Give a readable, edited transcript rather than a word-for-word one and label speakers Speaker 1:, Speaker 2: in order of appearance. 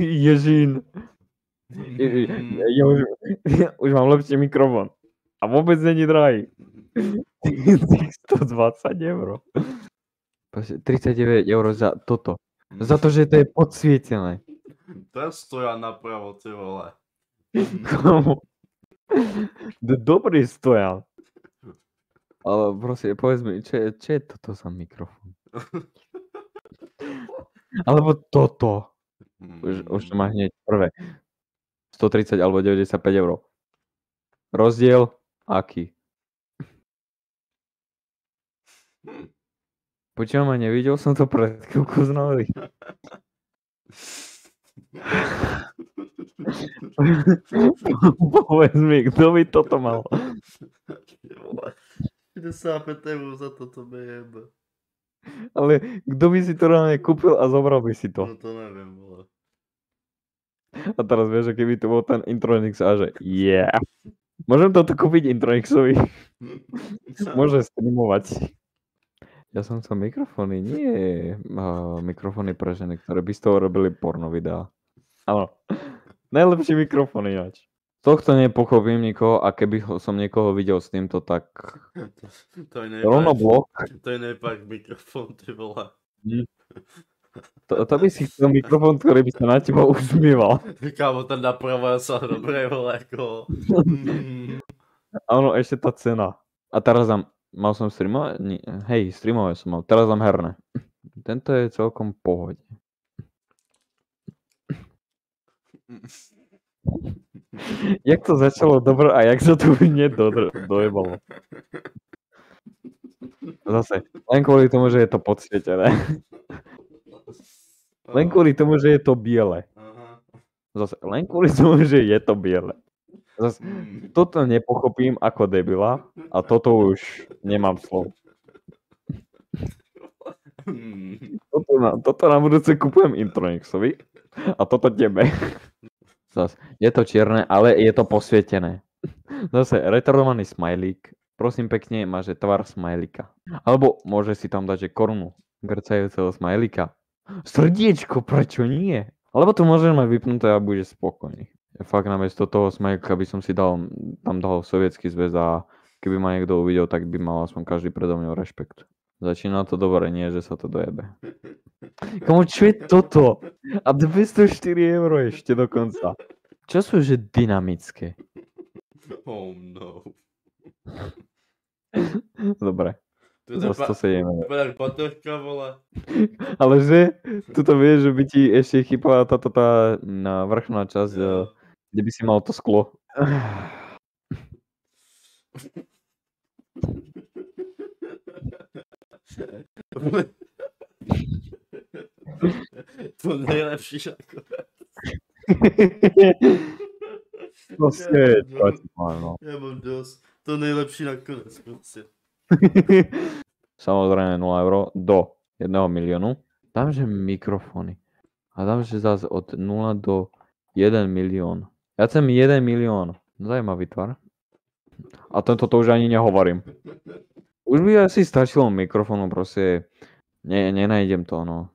Speaker 1: Ježín. Ja už mám lepší mikrofón. A vôbec není drahý. Tých 120 €. Proste 39 € za toto. Za to, že to je podsvietené.
Speaker 2: Ten stojan napravo, ty vole.
Speaker 1: Dobrý stojan. Ale proste, povedz mi, čo je toto za mikrofón? Alebo toto. Už to má hneď prvé. 130 alebo 95 €. Rozdiel aký? Počúvam, a nevidel som to pred chvíľkou z novely. Povedz mi, kto by toto mal?
Speaker 2: 55 € za toto BM.
Speaker 1: Ale kto by si to reálne kúpil a zobral by si to?
Speaker 2: No to neviem, vole.
Speaker 1: A teraz vieš, aký by to bol ten Intronix a že yeah. Môžem toto kúpiť Intronixovi? Môže streamovať. Ja som chcel mikrofóny, nie mikrofóny pre ženy, ktoré by z toho robili porno videá. Áno. Najlepší mikrofón ináč. Tohto nepochopím nikoho a keby som niekoho videl s týmto, tak
Speaker 2: To je
Speaker 1: rovno blok.
Speaker 2: To je nejpak mikrofón, ty vole.
Speaker 1: To by si chcel mikrofón, ktorý by sa na teba usmieval.
Speaker 2: Kámo, ten napravo sa dobre, vole, ako...
Speaker 1: Áno, ešte tá cena. A teraz mal som streamovať? Hej, streamovať som mal. Teraz dám herné. Tento je celkom v pohode. Jak to začalo dobre a jak sa to dojebalo. Zase, len kvôli tomu, že je to podsvietené. Len kvôli tomu, že je to biele. Zase, len kvôli tomu, že je to biele. Zase, toto nepochopím ako debila a toto už nemám slov. Toto na budúce kúpujem Intronixovi a toto tebe. Zase, je to čierne, ale je to posvietené. Zase, retardovaný smajlík. Prosím pekne, máže tvar smajlíka. Alebo môže si tam dať, že korunu grcajúceho smajlíka. Srdiečko, prečo nie? Alebo to môžeš mať vypnuté a budeš spokojný. Fakt namiesto toho smajlíka by som si tam dal Sovietský zväz a keby ma niekto uvidel, tak by mal aspoň každý predo mňou rešpekt. Začína to dobre, nie, že sa to dojebe. Komu, čo je toto? A 204 € ešte dokonca. Čo sú, že dynamické?
Speaker 2: Oh no.
Speaker 1: Dobre. Za 107 €.
Speaker 2: To je paterka, vole.
Speaker 1: Ale že? Tuto vieš, že by ti ešte chýbala tá vrchná časť, kde by si mal to sklo.
Speaker 2: To nejlepší ako...
Speaker 1: Proste, no.
Speaker 2: Ja mám dosť. To nejlepší nakonec, proste.
Speaker 1: Samozrejme 0 € do 1 miliónu. Dámže mikrofóny. A dámže zase od 0 do 1 milión. Ja chcem 1 milión. Zajímavý tvar. A tento to už ani nehovorím. Už by asi stačilo mikrofónu, proste nenájdem to, no.